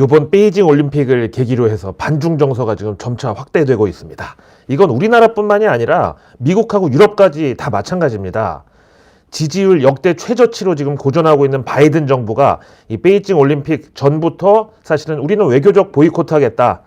이번 베이징 올림픽을 계기로 해서 반중 정서가 지금 점차 확대되고 있습니다. 이건 우리나라뿐만이 아니라 미국하고 유럽까지 다 마찬가지입니다. 지지율 역대 최저치로 지금 고전하고 있는 바이든 정부가 이 베이징 올림픽 전부터 사실은 우리는 외교적 보이콧 하겠다,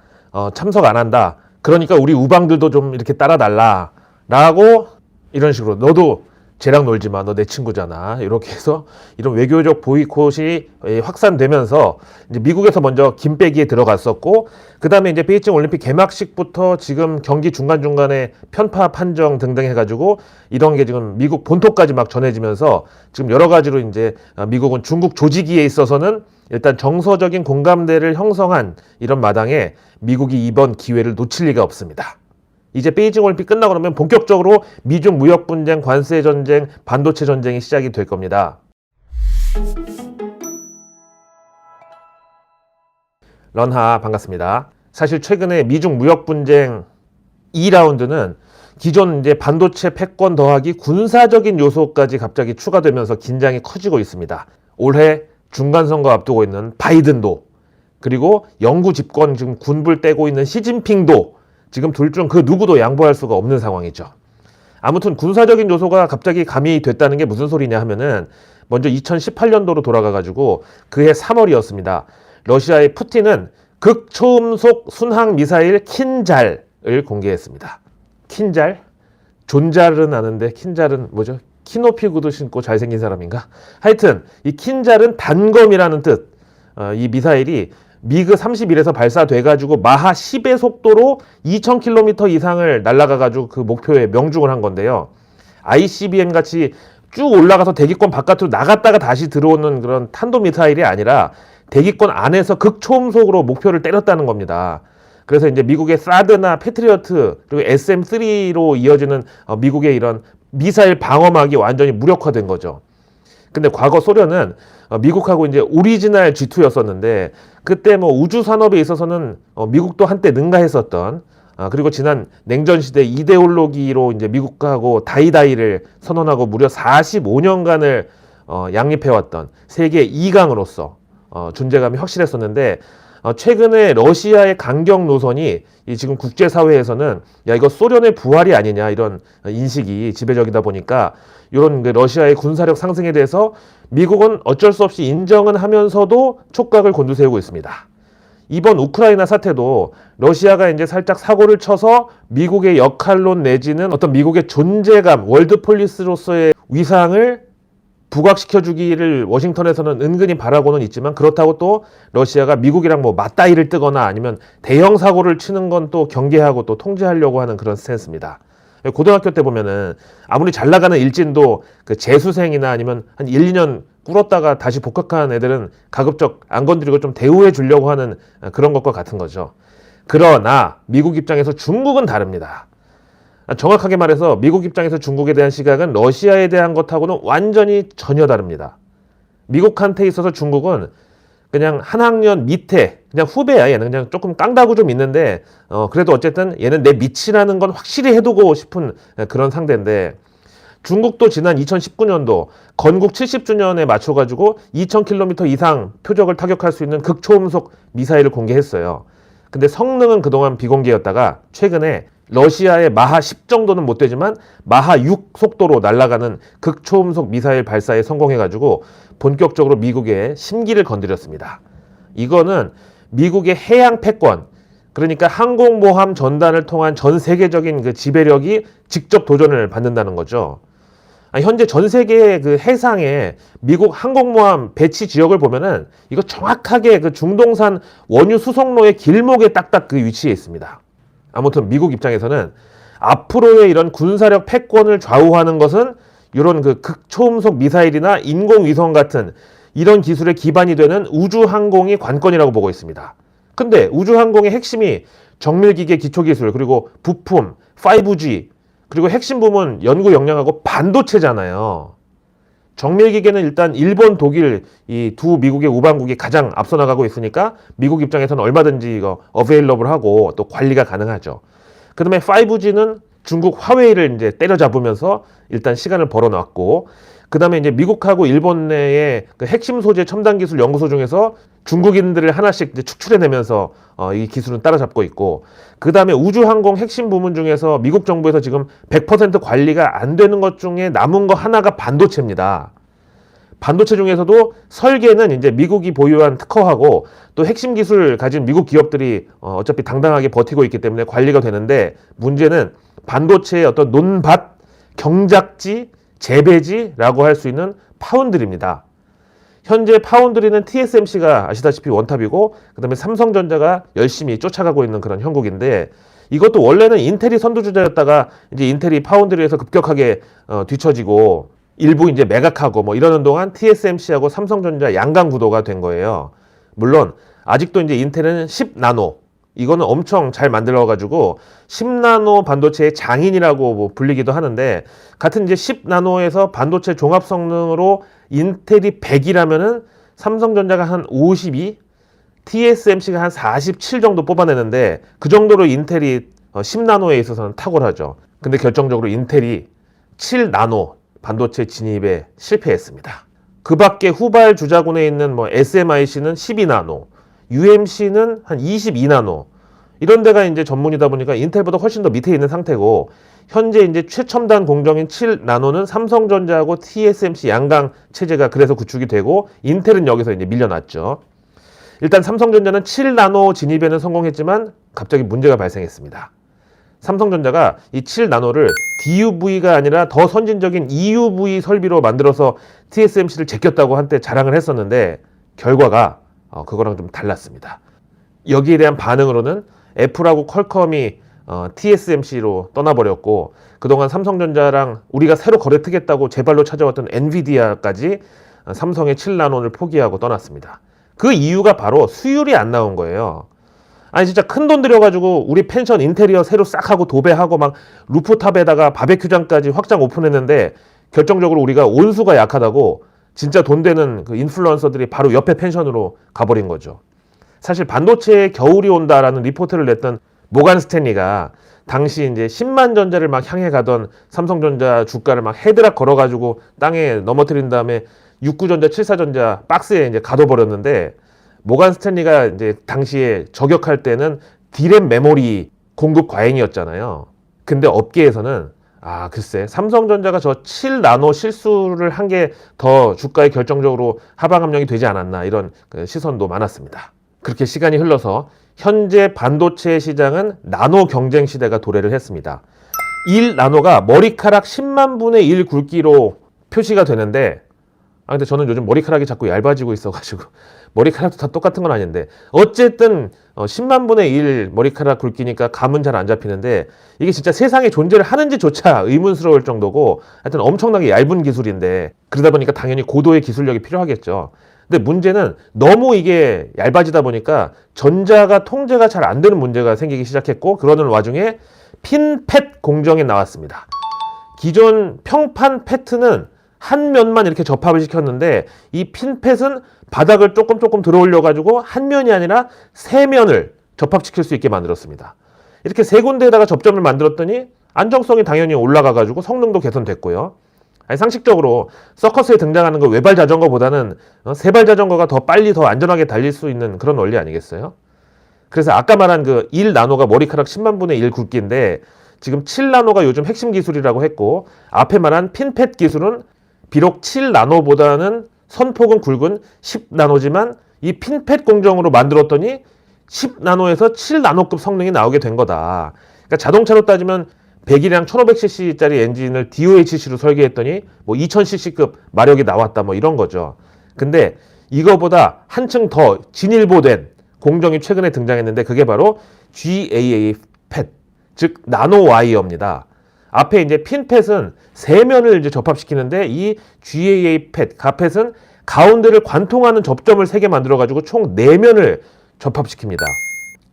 참석 안 한다. 그러니까 우리 우방들도 좀 이렇게 따라달라 라고 이런 식으로 너도 쟤랑 놀지 마. 너 내 친구잖아. 이렇게 해서 이런 외교적 보이콧이 확산되면서 이제 미국에서 먼저 김빼기에 들어갔었고, 그 다음에 이제 베이징 올림픽 개막식부터 지금 경기 중간중간에 편파 판정 등등 해가지고 이런 게 지금 미국 본토까지 막 전해지면서 지금 여러 가지로 이제 미국은 중국 조지기에 있어서는 일단 정서적인 공감대를 형성한 이런 마당에 미국이 이번 기회를 놓칠 리가 없습니다. 이제 베이징 올림픽 끝나고 나면 본격적으로 미중 무역 분쟁, 관세 전쟁, 반도체 전쟁이 시작이 될 겁니다. 런하 반갑습니다. 사실 최근에 미중 무역 분쟁 2라운드는 기존 이제 반도체 패권 더하기 군사적인 요소까지 갑자기 추가되면서 긴장이 커지고 있습니다. 올해 중간 선거 앞두고 있는 바이든도, 그리고 영구 집권 지금 군불 떼고 있는 시진핑도 지금 둘 중 그 누구도 양보할 수가 없는 상황이죠. 아무튼 군사적인 요소가 갑자기 가미됐다는 게 무슨 소리냐 하면은 먼저 2018년도로 돌아가가지고 그해 3월이었습니다. 러시아의 푸틴은 극초음속 순항 미사일 킨잘을 공개했습니다. 킨잘? 존잘은 아는데 킨잘은 뭐죠? 키높이 구두 신고 잘생긴 사람인가? 하여튼 이 킨잘은 단검이라는 뜻. 이 미사일이 미그 31에서 발사돼가지고 마하 10의 속도로 2000km 이상을 날아가가지고 그 목표에 명중을 한 건데요. ICBM 같이 쭉 올라가서 대기권 바깥으로 나갔다가 다시 들어오는 그런 탄도미사일이 아니라 대기권 안에서 극초음속으로 목표를 때렸다는 겁니다. 그래서 이제 미국의 사드나 패트리어트 그리고 SM3로 이어지는 미국의 이런 미사일 방어막이 완전히 무력화된 거죠. 근데 과거 소련은 미국하고 이제 오리지널 G2였었는데 그때 뭐 우주 산업에 있어서는 미국도 한때 능가했었던, 그리고 지난 냉전 시대 이데올로기로 이제 미국하고 다이다이를 선언하고 무려 45년간을 양립해왔던 세계 2강으로서 존재감이 확실했었는데, 최근에 러시아의 강경 노선이 이 지금 국제사회에서는 야 이거 소련의 부활이 아니냐 이런 인식이 지배적이다 보니까 이런 그 러시아의 군사력 상승에 대해서 미국은 어쩔 수 없이 인정은 하면서도 촉각을 곤두세우고 있습니다. 이번 우크라이나 사태도 러시아가 이제 살짝 사고를 쳐서 미국의 역할론 내지는 어떤 미국의 존재감, 월드폴리스로서의 위상을 부각시켜주기를 워싱턴에서는 은근히 바라고는 있지만, 그렇다고 또 러시아가 미국이랑 뭐 맞다이를 뜨거나 아니면 대형 사고를 치는 건 또 경계하고 또 통제하려고 하는 그런 스탠스입니다. 고등학교 때 보면은 아무리 잘 나가는 일진도 그 재수생이나 아니면 한 1, 2년 꿇었다가 다시 복학한 애들은 가급적 안 건드리고 좀 대우해 주려고 하는 그런 것과 같은 거죠. 그러나 미국 입장에서 중국은 다릅니다. 정확하게 말해서 미국 입장에서 중국에 대한 시각은 러시아에 대한 것하고는 완전히 전혀 다릅니다. 미국한테 있어서 중국은 그냥 한 학년 밑에 그냥 후배야. 얘는 그냥 조금 깡다구 좀 있는데 그래도 어쨌든 얘는 내 밑이라는 건 확실히 해두고 싶은 그런 상대인데, 중국도 지난 2019년도 건국 70주년에 맞춰가지고 2000km 이상 표적을 타격할 수 있는 극초음속 미사일을 공개했어요. 근데 성능은 그동안 비공개였다가 최근에 러시아의 마하 10 정도는 못 되지만 마하 6 속도로 날아가는 극초음속 미사일 발사에 성공해가지고 본격적으로 미국의 심기를 건드렸습니다. 이거는 미국의 해양 패권, 그러니까 항공모함 전단을 통한 전 세계적인 그 지배력이 직접 도전을 받는다는 거죠. 현재 전 세계의 그 해상에 미국 항공모함 배치 지역을 보면은 이거 정확하게 그 중동산 원유 수송로의 길목에 딱딱 그 위치에 있습니다. 아무튼 미국 입장에서는 앞으로의 이런 군사력 패권을 좌우하는 것은 이런 그 극초음속 미사일이나 인공위성 같은 이런 기술의 기반이 되는 우주항공이 관건이라고 보고 있습니다. 근데 우주항공의 핵심이 정밀기계 기초기술, 그리고 부품, 5G, 그리고 핵심 부문 연구 역량하고 반도체잖아요. 정밀기계는 일단 일본, 독일 이 두 미국의 우방국이 가장 앞서 나가고 있으니까 미국 입장에서는 얼마든지 이거 어베일러블하고 또 관리가 가능하죠. 그다음에 5G는 중국 화웨이를 이제 때려잡으면서 일단 시간을 벌어놨고, 그 다음에 이제 미국하고 일본 내의 그 핵심 소재 첨단 기술 연구소 중에서 중국인들을 하나씩 이제 축출해내면서 이 기술은 따라잡고 있고, 그 다음에 우주항공 핵심 부문 중에서 미국 정부에서 지금 100% 관리가 안 되는 것 중에 남은 거 하나가 반도체입니다. 반도체 중에서도 설계는 이제 미국이 보유한 특허하고 또 핵심 기술 가진 미국 기업들이 어차피 당당하게 버티고 있기 때문에 관리가 되는데, 문제는 반도체의 어떤 논밭, 경작지, 재배지라고 할 수 있는 파운드리입니다. 현재 파운드리는 TSMC가 아시다시피 원탑이고, 그 다음에 삼성전자가 열심히 쫓아가고 있는 그런 형국인데, 이것도 원래는 인텔이 선두주자였다가 이제 인텔이 파운드리에서 급격하게 뒤처지고 일부 이제 매각하고 뭐 이러는 동안 TSMC하고 삼성전자 양강 구도가 된 거예요. 물론 아직도 이제 인텔은 10나노, 이거는 엄청 잘 만들어가지고 10나노 반도체의 장인이라고 뭐 불리기도 하는데, 같은 이제 10나노에서 반도체 종합 성능으로 인텔이 100이라면은 삼성전자가 한 52, TSMC가 한 47 정도 뽑아내는데, 그 정도로 인텔이 10나노에 있어서는 탁월하죠. 근데 결정적으로 인텔이 7나노 반도체 진입에 실패했습니다. 그 밖에 후발 주자군에 있는 뭐 SMIC는 12나노, UMC는 한 22나노, 이런 데가 이제 전문이다 보니까 인텔보다 훨씬 더 밑에 있는 상태고, 현재 이제 최첨단 공정인 7나노는 삼성전자하고 TSMC 양강 체제가 그래서 구축이 되고, 인텔은 여기서 이제 밀려났죠. 일단 삼성전자는 7나노 진입에는 성공했지만 갑자기 문제가 발생했습니다. 삼성전자가 이 7나노를 DUV가 아니라 더 선진적인 EUV 설비로 만들어서 TSMC를 제꼈다고 한때 자랑을 했었는데, 결과가 그거랑 좀 달랐습니다. 여기에 대한 반응으로는 애플하고 퀄컴이 TSMC로 떠나버렸고, 그동안 삼성전자랑 우리가 새로 거래 트겠다고 제발로 찾아왔던 엔비디아까지 삼성의 7나노를 포기하고 떠났습니다. 그 이유가 바로 수율이 안 나온 거예요. 아니 진짜 큰 돈 들여가지고 우리 펜션 인테리어 새로 싹 하고 도배하고 막 루프탑에다가 바베큐장까지 확장 오픈했는데, 결정적으로 우리가 온수가 약하다고 진짜 돈 되는 그 인플루언서들이 바로 옆에 펜션으로 가버린 거죠. 사실 반도체에 겨울이 온다라는 리포트를 냈던 모간 스탠리가 당시 이제 10만 전자를 막 향해 가던 삼성전자 주가를 막 헤드락 걸어가지고 땅에 넘어뜨린 다음에 69전자, 74전자 박스에 이제 가둬버렸는데, 모간 스탠리가 이제 당시에 저격할 때는 D램 메모리 공급 과잉이었잖아요. 근데 업계에서는 글쎄 삼성전자가 저 7나노 실수를 한 게 더 주가에 결정적으로 하방 압력이 되지 않았나, 이런 그 시선도 많았습니다. 그렇게 시간이 흘러서 현재 반도체 시장은 나노 경쟁 시대가 도래를 했습니다. 1나노가 머리카락 10만 분의 1 굵기로 표시가 되는데, 근데 저는 요즘 머리카락이 자꾸 얇아지고 있어가지고 머리카락도 다 똑같은 건 아닌데, 어쨌든 10만 분의 1 머리카락 굵기니까 감은 잘 안 잡히는데, 이게 진짜 세상에 존재를 하는지조차 의문스러울 정도고, 하여튼 엄청나게 얇은 기술인데, 그러다 보니까 당연히 고도의 기술력이 필요하겠죠. 근데 문제는 너무 이게 얇아지다 보니까 전자가 통제가 잘 안 되는 문제가 생기기 시작했고, 그러는 와중에 핀펫 공정이 나왔습니다. 기존 평판 페트는 한 면만 이렇게 접합을 시켰는데, 이 핀펫은 바닥을 조금 들어올려 가지고 한 면이 아니라 세 면을 접합시킬 수 있게 만들었습니다. 이렇게 세 군데에다가 접점을 만들었더니 안정성이 당연히 올라가 가지고 성능도 개선됐고요. 상식적으로 서커스에 등장하는 그 외발 자전거보다는 세발 자전거가 더 빨리 더 안전하게 달릴 수 있는 그런 원리 아니겠어요? 그래서 아까 말한 그 1나노가 머리카락 10만 분의 1 굵기인데, 지금 7나노가 요즘 핵심 기술이라고 했고, 앞에 말한 핀펫 기술은 비록 7나노보다는 선폭은 굵은 10나노지만 이 핀펫 공정으로 만들었더니 10나노에서 7나노급 성능이 나오게 된 거다. 그러니까 자동차로 따지면 100이랑 1500cc짜리 엔진을 DOHC로 설계했더니 뭐 2000cc급 마력이 나왔다, 뭐 이런 거죠. 근데 이거보다 한층 더 진일보된 공정이 최근에 등장했는데, 그게 바로 GAA 펫, 즉 나노 와이어입니다. 앞에 이제 핀펫은 세 면을 이제 접합시키는데, 이 GAA 펫, 가펫은 가운데를 관통하는 접점을 3개 만들어가지고 총 4면을 접합시킵니다.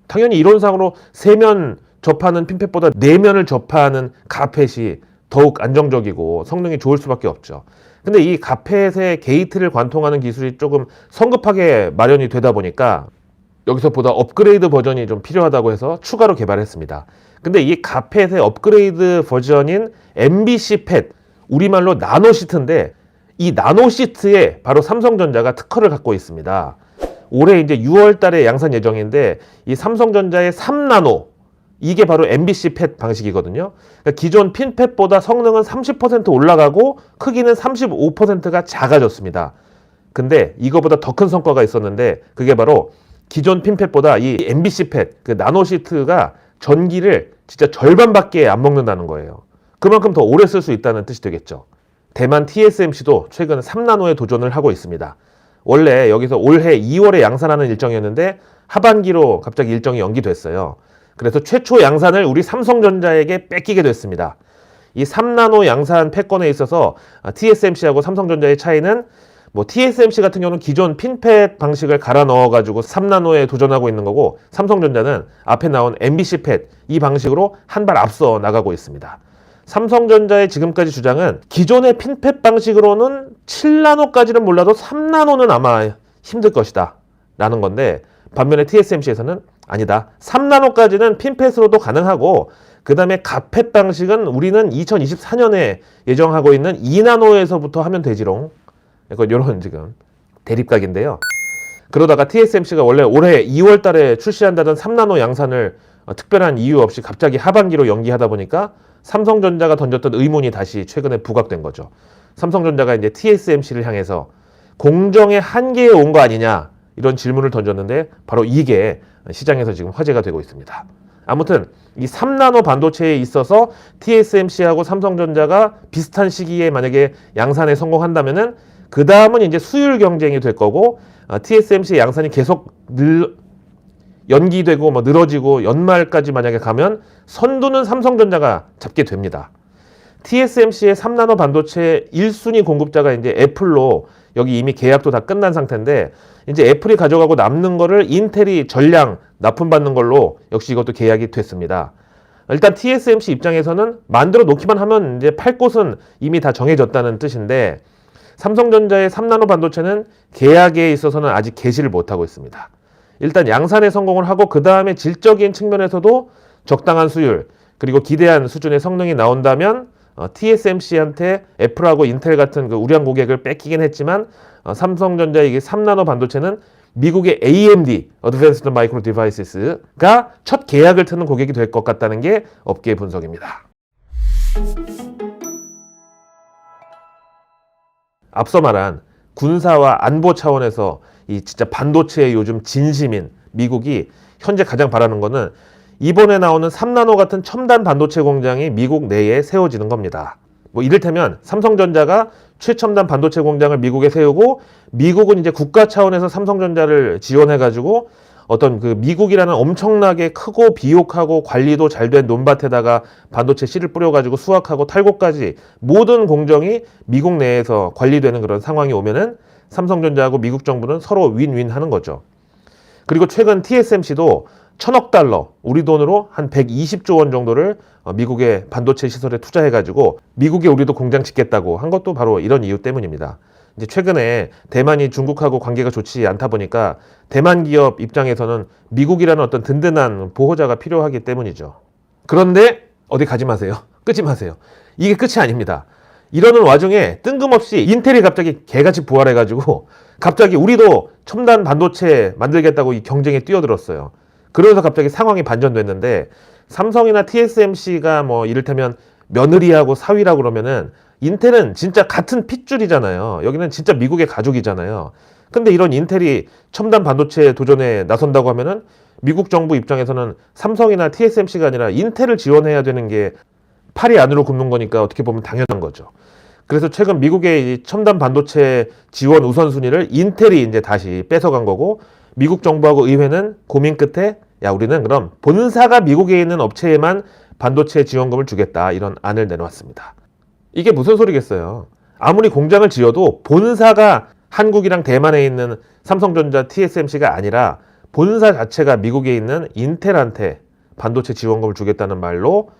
당연히 이론상으로 3면 접하는 핀펫보다 4면을 접하는 가펫이 더욱 안정적이고 성능이 좋을 수밖에 없죠. 근데 이 가펫의 게이트를 관통하는 기술이 조금 성급하게 마련이 되다 보니까 여기서 보다 업그레이드 버전이 좀 필요하다고 해서 추가로 개발했습니다. 근데 이 가펫의 업그레이드 버전인 MBC 펫, 우리말로 나노시트인데, 이 나노시트에 바로 삼성전자가 특허를 갖고 있습니다. 올해 이제 6월 달에 양산 예정인데 이 삼성전자의 3나노 이게 바로 MBC 팻 방식이거든요. 그러니까 기존 핀팻보다 성능은 30% 올라가고 크기는 35%가 작아졌습니다. 근데 이거보다 더 큰 성과가 있었는데 그게 바로 기존 핀팻보다 이 MBC 팻 그 나노시트가 전기를 진짜 절반밖에 안 먹는다는 거예요. 그만큼 더 오래 쓸 수 있다는 뜻이 되겠죠. 대만 TSMC도 최근 3나노에 도전을 하고 있습니다. 원래 여기서 올해 2월에 양산하는 일정이었는데 하반기로 갑자기 일정이 연기됐어요. 그래서 최초 양산을 우리 삼성전자에게 뺏기게 됐습니다. 이 3나노 양산 패권에 있어서 TSMC하고 삼성전자의 차이는 뭐 TSMC 같은 경우는 기존 핀팻 방식을 갈아 넣어가지고 3나노에 도전하고 있는 거고 삼성전자는 앞에 나온 MBC 팻 이 방식으로 한 발 앞서 나가고 있습니다. 삼성전자의 지금까지 주장은 기존의 핀팻 방식으로는 7나노까지는 몰라도 3나노는 아마 힘들 것이다 라는 건데 반면에 TSMC에서는 아니다. 3나노까지는 핀팻으로도 가능하고 그 다음에 가팻 방식은 우리는 2024년에 예정하고 있는 2나노에서부터 하면 되지롱. 이런 지금 대립각인데요. 그러다가 TSMC가 원래 올해 2월 달에 출시한다던 3나노 양산을 특별한 이유 없이 갑자기 하반기로 연기하다 보니까 삼성전자가 던졌던 의문이 다시 최근에 부각된 거죠. 삼성전자가 이제 TSMC를 향해서 공정의 한계에 온 거 아니냐 이런 질문을 던졌는데 바로 이게 시장에서 지금 화제가 되고 있습니다. 아무튼 이 3나노 반도체에 있어서 TSMC하고 삼성전자가 비슷한 시기에 만약에 양산에 성공한다면은 그 다음은 이제 수율 경쟁이 될 거고 TSMC 양산이 계속 연기되고 뭐 늘어지고 연말까지 만약에 가면 선두는 삼성전자가 잡게 됩니다. TSMC의 3나노 반도체 1순위 공급자가 이제 애플로 여기 이미 계약도 다 끝난 상태인데 이제 애플이 가져가고 남는 거를 인텔이 전량 납품받는 걸로 역시 이것도 계약이 됐습니다. 일단 TSMC 입장에서는 만들어 놓기만 하면 이제 팔 곳은 이미 다 정해졌다는 뜻인데 삼성전자의 3나노 반도체는 계약에 있어서는 아직 개시를 못하고 있습니다. 일단 양산에 성공을 하고 그 다음에 질적인 측면에서도 적당한 수율 그리고 기대한 수준의 성능이 나온다면 TSMC한테 애플하고 인텔 같은 그 우량 고객을 뺏기긴 했지만 삼성전자의 이게 3나노 반도체는 미국의 AMD Advanced Micro Devices가 첫 계약을 트는 고객이 될 것 같다는 게 업계 분석입니다. 앞서 말한 군사와 안보 차원에서 이 진짜 반도체의 요즘 진심인 미국이 현재 가장 바라는 거는 이번에 나오는 3나노 같은 첨단 반도체 공장이 미국 내에 세워지는 겁니다. 뭐 이를테면 삼성전자가 최첨단 반도체 공장을 미국에 세우고 미국은 이제 국가 차원에서 삼성전자를 지원해가지고 어떤 그 미국이라는 엄청나게 크고 비옥하고 관리도 잘 된 논밭에다가 반도체 씨를 뿌려가지고 수확하고 탈곡까지 모든 공정이 미국 내에서 관리되는 그런 상황이 오면은 삼성전자하고 미국 정부는 서로 윈윈 하는 거죠. 그리고 최근 TSMC도 1,000억 달러, 우리 돈으로 한 120조 원 정도를 미국의 반도체 시설에 투자해가지고 미국에 우리도 공장 짓겠다고 한 것도 바로 이런 이유 때문입니다. 이제 최근에 대만이 중국하고 관계가 좋지 않다 보니까 대만 기업 입장에서는 미국이라는 어떤 든든한 보호자가 필요하기 때문이죠. 그런데 어디 가지 마세요. 끄지 마세요. 이게 끝이 아닙니다. 이러는 와중에 뜬금없이 인텔이 갑자기 개같이 부활해가지고 갑자기 우리도 첨단 반도체 만들겠다고 이 경쟁에 뛰어들었어요. 그러면서 갑자기 상황이 반전됐는데 삼성이나 TSMC가 뭐 이를테면 며느리하고 사위라고 그러면은 인텔은 진짜 같은 핏줄이잖아요. 여기는 진짜 미국의 가족이잖아요. 근데 이런 인텔이 첨단 반도체 도전에 나선다고 하면은 미국 정부 입장에서는 삼성이나 TSMC가 아니라 인텔을 지원해야 되는 게 팔이 안으로 굽는 거니까 어떻게 보면 당연한 거죠. 그래서 최근 미국의 이 첨단 반도체 지원 우선순위를 인텔이 이제 다시 뺏어간 거고 미국 정부하고 의회는 고민 끝에 야 우리는 그럼 본사가 미국에 있는 업체에만 반도체 지원금을 주겠다 이런 안을 내놓았습니다. 이게 무슨 소리겠어요. 아무리 공장을 지어도 본사가 한국이랑 대만에 있는 삼성전자 TSMC가 아니라 본사 자체가 미국에 있는 인텔한테 반도체 지원금을 주겠다는 말로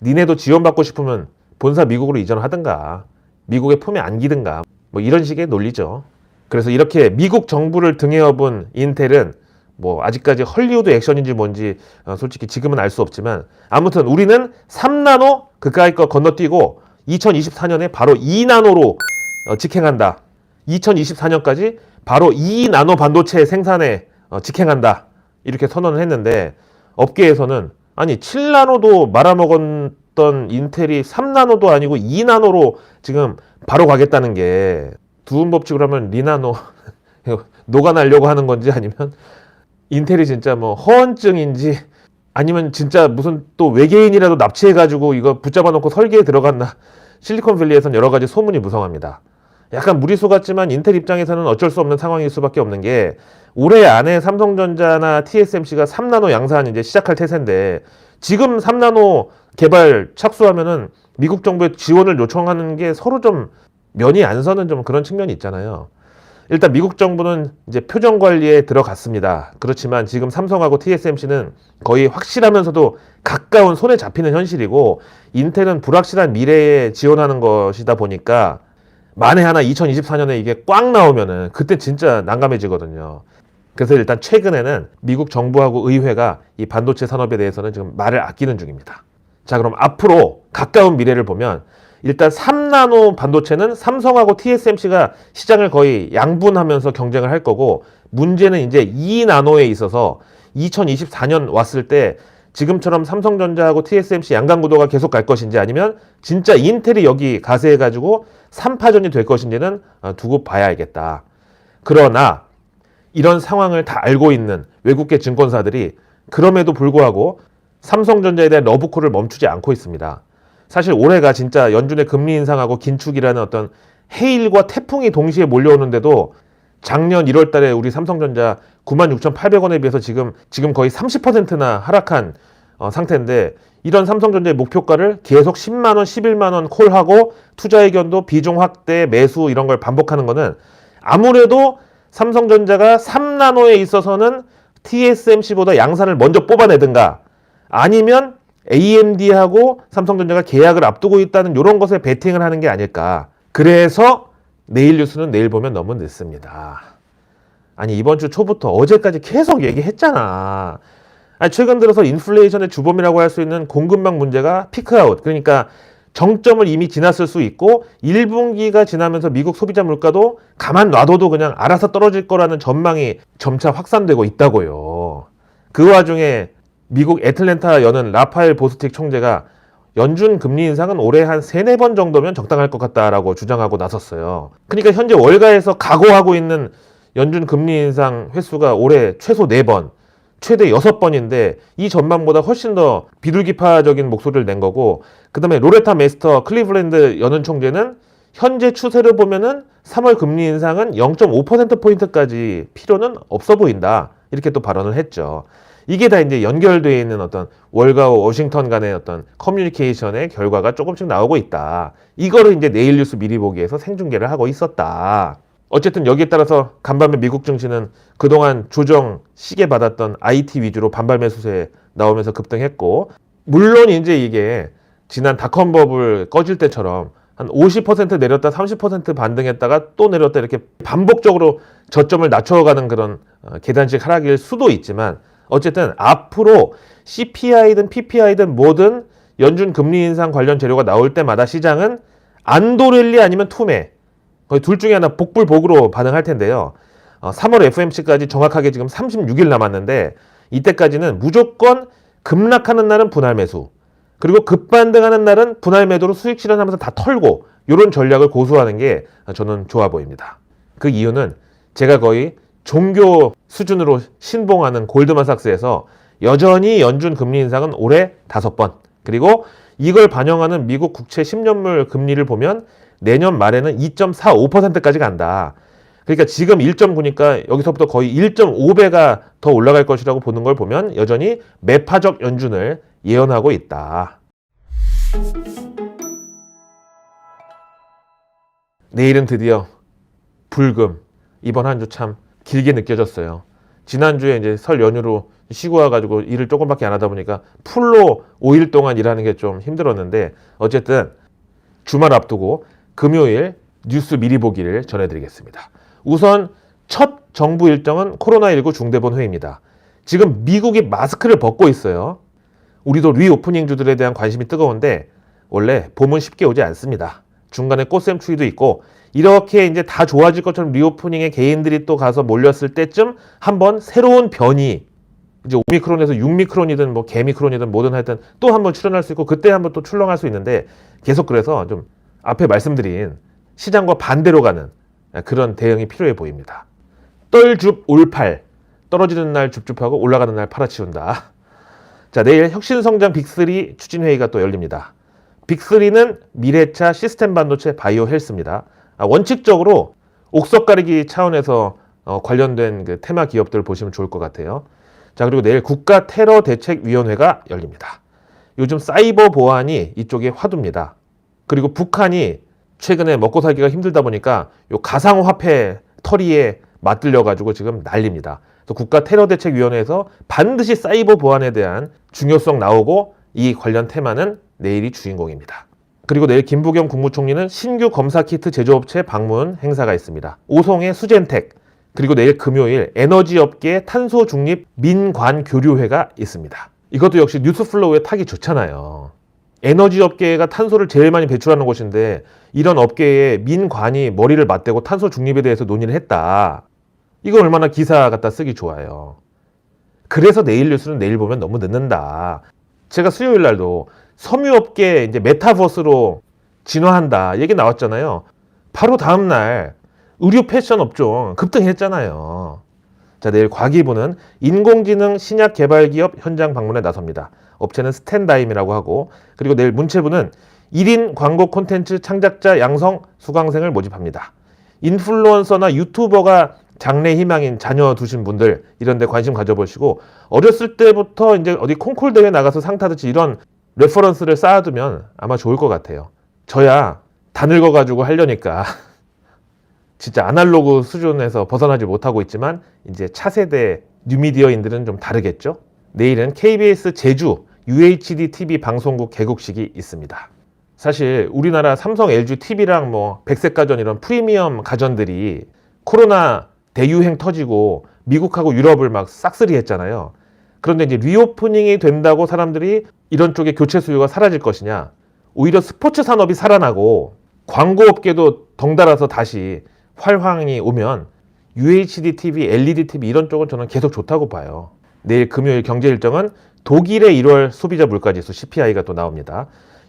니네도 지원받고 싶으면 본사 미국으로 이전하든가 미국의 품에 안기든가 뭐 이런 식의 논리죠. 그래서 이렇게 미국 정부를 등에 업은 인텔은 뭐 아직까지 헐리우드 액션인지 뭔지 솔직히 지금은 알 수 없지만 아무튼 우리는 3나노 그까이 거 건너뛰고 2024년에 바로 2나노로 직행한다. 2024년까지 바로 2나노 반도체 생산에 직행한다. 이렇게 선언을 했는데 업계에서는 아니 7나노도 말아먹었던 인텔이 3나노도 아니고 2나노로 지금 바로 가겠다는 게 두음 법칙으로 하면 리나노 녹아나려고 하는 건지 아니면 인텔이 진짜 뭐 허언증인지 아니면 진짜 무슨 또 외계인이라도 납치해가지고 이거 붙잡아 놓고 설계에 들어갔나. 실리콘밸리에선 여러 가지 소문이 무성합니다. 약간 무리수 같지만 인텔 입장에서는 어쩔 수 없는 상황일 수밖에 없는 게 올해 안에 삼성전자나 TSMC가 3나노 양산 이제 시작할 태세인데 지금 3나노 개발 착수하면은 미국 정부의 지원을 요청하는 게 서로 좀 면이 안 서는 좀 그런 측면이 있잖아요. 일단 미국 정부는 이제 표정 관리에 들어갔습니다. 그렇지만 지금 삼성하고 TSMC는 거의 확실하면서도 가까운 손에 잡히는 현실이고 인텔은 불확실한 미래에 지원하는 것이다 보니까 만에 하나 2024년에 이게 꽉 나오면은 그때 진짜 난감해지거든요. 그래서 일단 최근에는 미국 정부하고 의회가 이 반도체 산업에 대해서는 지금 말을 아끼는 중입니다. 자, 그럼 앞으로 가까운 미래를 보면 일단 3나노 반도체는 삼성하고 TSMC가 시장을 거의 양분하면서 경쟁을 할 거고 문제는 이제 2나노에 있어서 2024년 왔을 때 지금처럼 삼성전자하고 TSMC 양강 구도가 계속 갈 것인지 아니면 진짜 인텔이 여기 가세해가지고 3파전이 될 것인지는 두고 봐야 알겠다. 그러나 이런 상황을 다 알고 있는 외국계 증권사들이 그럼에도 불구하고 삼성전자에 대한 러브콜을 멈추지 않고 있습니다. 사실 올해가 진짜 연준의 금리 인상하고 긴축이라는 어떤 해일과 태풍이 동시에 몰려오는데도 작년 1월 달에 우리 삼성전자 96,800원에 비해서 지금 거의 30%나 하락한 상태인데 이런 삼성전자의 목표가를 계속 10만원, 11만원 콜하고 투자 의견도 비중 확대, 매수 이런 걸 반복하는 거는 아무래도 삼성전자가 3나노에 있어서는 TSMC보다 양산을 먼저 뽑아내든가 아니면 AMD하고 삼성전자가 계약을 앞두고 있다는 이런 것에 베팅을 하는 게 아닐까. 그래서 내일 뉴스는 내일 보면 너무 늦습니다. 아니 이번 주 초부터 어제까지 계속 얘기했잖아. 아니, 최근 들어서 인플레이션의 주범이라고 할 수 있는 공급망 문제가 피크아웃. 그러니까 정점을 이미 지났을 수 있고 1분기가 지나면서 미국 소비자 물가도 가만 놔둬도 그냥 알아서 떨어질 거라는 전망이 점차 확산되고 있다고요. 그 와중에 미국 애틀랜타 여는 라파엘 보스틱 총재가 연준 금리 인상은 올해 한 3-4번 정도면 적당할 것 같다라고 주장하고 나섰어요. 그러니까 현재 월가에서 각오하고 있는 연준 금리 인상 횟수가 올해 최소 4번, 최대 6번인데 이 전망보다 훨씬 더 비둘기파적인 목소리를 낸 거고 그 다음에 로레타 메스터 클리블랜드 연은 총재는 현재 추세를 보면은 3월 금리 인상은 0.5%포인트까지 필요는 없어 보인다. 이렇게 또 발언을 했죠. 이게 다 이제 연결되어 있는 어떤 월가와 워싱턴 간의 어떤 커뮤니케이션의 결과가 조금씩 나오고 있다. 이거를 이제 내일 뉴스 미리 보기에서 생중계를 하고 있었다. 어쨌든 여기에 따라서 간밤에 미국 증시는 그동안 조정 시게 받았던 IT 위주로 반발 매수세 나오면서 급등했고 물론 이제 이게 지난 닷컴 버블 꺼질 때처럼 한 50% 내렸다 30% 반등했다가 또 내렸다 이렇게 반복적으로 저점을 낮춰가는 그런 계단식 하락일 수도 있지만 어쨌든 앞으로 CPI든 PPI든 뭐든 연준 금리 인상 관련 재료가 나올 때마다 시장은 안도랠리 아니면 투매 거의 둘 중에 하나 복불복으로 반응할 텐데요. 3월 FOMC까지 정확하게 지금 36일 남았는데 이때까지는 무조건 급락하는 날은 분할 매수 그리고 급반등하는 날은 분할 매도로 수익 실현하면서 다 털고 이런 전략을 고수하는 게 저는 좋아 보입니다. 그 이유는 제가 거의 종교 수준으로 신봉하는 골드만삭스에서 여전히 연준 금리 인상은 올해 5번 그리고 이걸 반영하는 미국 국채 10년물 금리를 보면 내년 말에는 2.45%까지 간다. 그러니까 지금 1.9니까 여기서부터 거의 1.5배가 더 올라갈 것이라고 보는 걸 보면 여전히 매파적 연준을 예언하고 있다. 내일은 드디어 불금. 이번 한 주 참 길게 느껴졌어요. 지난주에 이제 설 연휴로 쉬고 와가지고 일을 조금밖에 안 하다 보니까 풀로 5일 동안 일하는 게 좀 힘들었는데 어쨌든 주말 앞두고 금요일 뉴스 미리 보기를 전해드리겠습니다. 우선 첫 정부 일정은 코로나19 중대본 회의입니다. 지금 미국이 마스크를 벗고 있어요. 우리도 리오프닝 주들에 대한 관심이 뜨거운데 원래 봄은 쉽게 오지 않습니다. 중간에 꽃샘추위도 있고 이렇게 이제 다 좋아질 것처럼 리오프닝에 개인들이 또 가서 몰렸을 때쯤 한번 새로운 변이, 이제 오미크론에서 6미크론이든 뭐 개미크론이든 뭐든 하여튼 또 한번 출현할 수 있고 그때 한번 또 출렁할 수 있는데 계속 그래서 좀 앞에 말씀드린 시장과 반대로 가는 그런 대응이 필요해 보입니다. 떨줍 올팔, 떨어지는 날 줍줍하고 올라가는 날 팔아치운다. 자, 내일 혁신성장 빅3 추진회의가 또 열립니다. 빅3는 미래차, 시스템 반도체, 바이오 헬스입니다. 원칙적으로 옥석 가리기 차원에서 관련된 그 테마 기업들 보시면 좋을 것 같아요. 자, 그리고 내일 국가 테러 대책위원회가 열립니다. 요즘 사이버 보안이 이쪽에 화두입니다. 그리고 북한이 최근에 먹고 살기가 힘들다 보니까 요 가상화폐 터리에 맞들려가지고 지금 난립니다. 그래서 국가 테러 대책위원회에서 반드시 사이버 보안에 대한 중요성 나오고 이 관련 테마는 내일이 주인공입니다. 그리고 내일 김부겸 국무총리는 신규 검사 키트 제조업체 방문 행사가 있습니다. 오송의 수젠텍, 그리고 내일 금요일 에너지업계 탄소 중립 민관 교류회가 있습니다. 이것도 역시 뉴스플로우에 타기 좋잖아요. 에너지업계가 탄소를 제일 많이 배출하는 곳인데 이런 업계에 민관이 머리를 맞대고 탄소 중립에 대해서 논의를 했다. 이거 얼마나 기사 갖다 쓰기 좋아요. 그래서 내일 뉴스는 내일 보면 너무 늦는다. 제가 수요일 날도 섬유업계 이제 메타버스로 진화한다 얘기 나왔잖아요. 바로 다음날 의류 패션 업종 급등했잖아요. 자, 내일 과기부는 인공지능 신약 개발 기업 현장 방문에 나섭니다. 업체는 스탠다임이라고 하고, 그리고 내일 문체부는 1인 광고 콘텐츠 창작자 양성 수강생을 모집합니다. 인플루언서나 유튜버가 장래 희망인 자녀 두신 분들 이런 데 관심 가져보시고 어렸을 때부터 이제 어디 콩쿨 대회 나가서 상 타듯이 이런 레퍼런스를 쌓아두면 아마 좋을 것 같아요. 저야 다 늙어가지고 하려니까 진짜 아날로그 수준에서 벗어나지 못하고 있지만 이제 차세대 뉴미디어인들은 좀 다르겠죠. 내일은 KBS 제주 UHD TV 방송국 개국식이 있습니다. 사실 우리나라 삼성, LG TV랑 뭐 백색가전 이런 프리미엄 가전들이 코로나 대유행 터지고 미국하고 유럽을 막 싹쓸이 했잖아요. 그런데 이제 리오프닝이 된다고 사람들이 이런 쪽에 교체 수요가 사라질 것이냐, 오히려 스포츠 산업이 살아나고 광고업계도 덩달아서 다시 활황이 오면 UHD TV, LED TV 이런 쪽은 저는 계속 좋다고 봐요. 내일 금요일 경제 일정은 독일의 1월 소비자 물가지수 CPI가 또 나옵니다.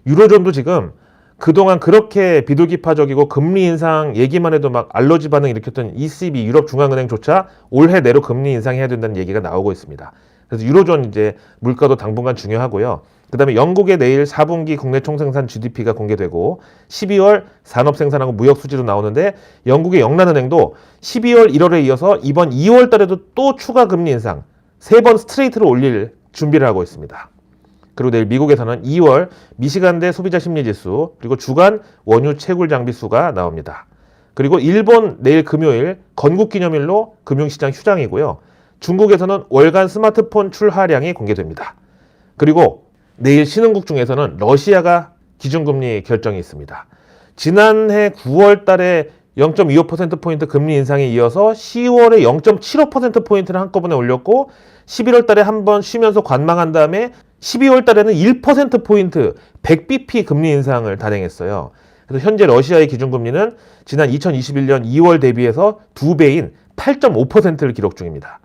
유로존도 지금 그동안 그렇게 비둘기파적이고 금리 인상 얘기만 해도 막 알러지 반응 일으켰던 ECB 유럽 중앙은행조차 올해 내로 금리 인상해야 된다는 얘기가 나오고 있습니다. 그래서 유로존 이제 물가도 당분간 중요하고요. 그 다음에 영국의 내일 4분기 국내 총생산 GDP가 공개되고 12월 산업생산하고 무역수지도 나오는데 영국의 영란은행도 12월, 1월에 이어서 이번 2월 달에도 또 추가 금리 인상 3번 스트레이트로 올릴 준비를 하고 있습니다. 그리고 내일 미국에서는 2월 미시간대 소비자심리지수 그리고 주간 원유 채굴 장비수가 나옵니다. 그리고 일본 내일 금요일 건국기념일로 금융시장 휴장이고요. 중국에서는 월간 스마트폰 출하량이 공개됩니다. 그리고 내일 신흥국 중에서는 러시아가 기준금리 결정이 있습니다. 지난해 9월 달에 0.25%포인트 금리 인상에 이어서 10월에 0.75%포인트를 한꺼번에 올렸고 11월 달에 한번 쉬면서 관망한 다음에 12월 달에는 1%포인트 100bp 금리 인상을 단행했어요. 그래서 현재 러시아의 기준금리는 지난 2021년 2월 대비해서 2배인 8.5%를 기록 중입니다.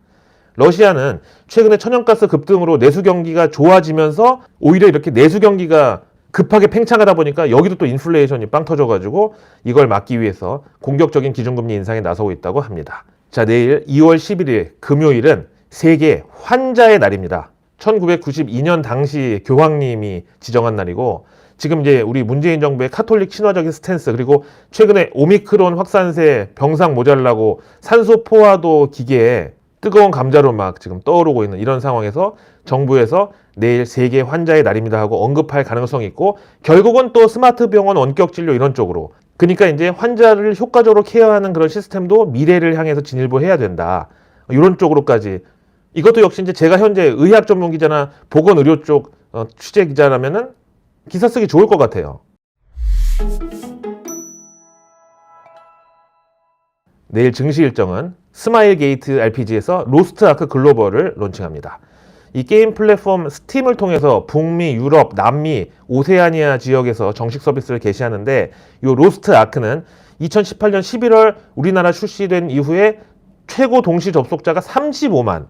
러시아는 최근에 천연가스 급등으로 내수 경기가 좋아지면서 오히려 이렇게 내수 경기가 급하게 팽창하다 보니까 여기도 또 인플레이션이 빵 터져가지고 이걸 막기 위해서 공격적인 기준금리 인상에 나서고 있다고 합니다. 자, 내일 2월 11일 금요일은 세계 환자의 날입니다. 1992년 당시 교황님이 지정한 날이고 지금 이제 우리 문재인 정부의 카톨릭 신화적인 스탠스 그리고 최근에 오미크론 확산세 병상 모자라고 산소 포화도 기계에 뜨거운 감자로 막 지금 떠오르고 있는 이런 상황에서 정부에서 내일 세계 환자의 날입니다 하고 언급할 가능성이 있고 결국은 또 스마트 병원 원격 진료 이런 쪽으로 그러니까 이제 환자를 효과적으로 케어하는 그런 시스템도 미래를 향해서 진일보해야 된다. 이런 쪽으로까지 이것도 역시 이제 제가 현재 의학 전문 기자나 보건의료 쪽 취재 기자라면은 기사 쓰기 좋을 것 같아요. 내일 증시 일정은 스마일 게이트 RPG에서 로스트 아크 글로벌을 론칭합니다. 이 게임 플랫폼 스팀을 통해서 북미, 유럽, 남미, 오세아니아 지역에서 정식 서비스를 개시하는데 이 로스트 아크는 2018년 11월 우리나라 출시된 이후에 최고 동시 접속자가 35만,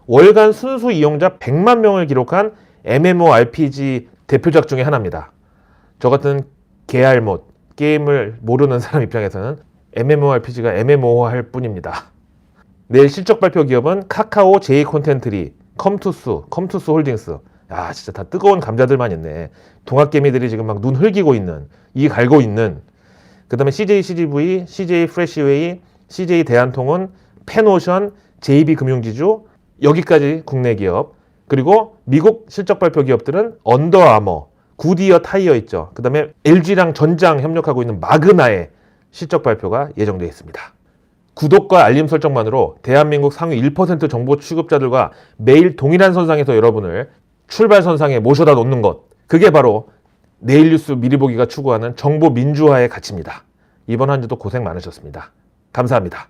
월간 순수 이용자 100만 명을 기록한 MMORPG 대표작 중에 하나입니다. 저 같은 개알못, 게임을 모르는 사람 입장에서는 MMORPG가 MMO할 뿐입니다. 내일 실적 발표 기업은 카카오, 제이콘텐트리, 컴투스 홀딩스. 야, 진짜 다 뜨거운 감자들만 있네. 동학개미들이 지금 막 눈 흘기고 있는, 이 갈고 있는. 그 다음에 CJCGV, CJ프레시웨이, CJ대한통운, 펜오션, JB금융지주, 여기까지 국내 기업. 그리고 미국 실적 발표 기업들은 언더아머, 굿이어 타이어 있죠. 그 다음에 LG랑 전장 협력하고 있는 마그나의 실적 발표가 예정되어 있습니다. 구독과 알림 설정만으로 대한민국 상위 1% 정보 취급자들과 매일 동일한 선상에서 여러분을 출발 선상에 모셔다 놓는 것. 그게 바로 내일 뉴스 미리 보기가 추구하는 정보 민주화의 가치입니다. 이번 한 주도 고생 많으셨습니다. 감사합니다.